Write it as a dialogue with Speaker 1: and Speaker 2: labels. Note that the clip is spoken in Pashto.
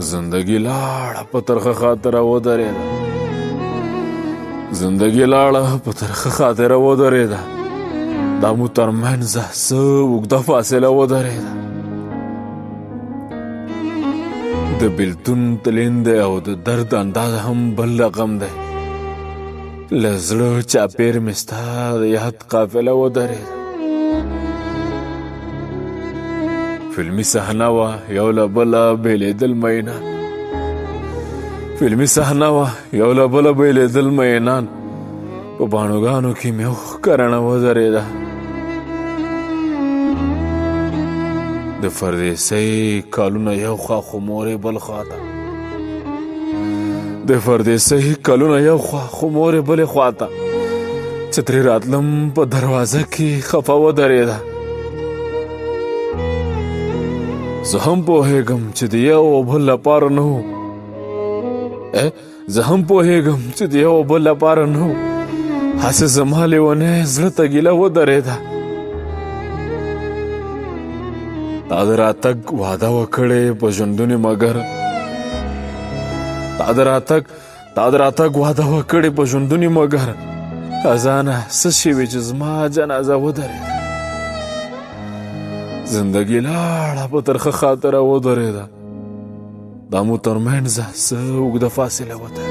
Speaker 1: زندگی لاړه په ترخه خاطره ودرېده. زندگی لاړه په ترخه خاطره ودرېده. دا مو ترمنځه څه اوږده فاصله ودرېده. د بېلتون تلین دی او د درد انداز هم بل رقم دی. له زړه چاپېر مې ستا د یاد قافله ودرېده. فلمي صحنه وه یو له بله بېلېدل مینان. فلمي صحنه وه یو له بله بېلېدل مینان. په باڼوګانو کې مې اوښ کرڼه ودرېده. د فردوسۍ کلونه یو خوا خو مورې بل خوا ته. د فردوسۍ کلونه یو خوا خو مورې بلې خوا ته. چې ترې راتلم په دروازه کې خفه ودرېده. زه هم پوهېږم چې د یو او بل لپاره نه وو. زه هم پوهېږم چې د یو او بل لپاره نه وو. هسې زما لیونی زړه ته ګیله ودرېده. تا د راتګ وعده وکړې په ژوندونې مګر. تا د راتګ وعده وکړې په ژوندونې مګر. خزانه څه شوې چې زما جنازه ودرېده. زندگی لاړه په ترخه خاطره ودرېده. دا مو ترمنځه څه اوږده فاصله ودرېده.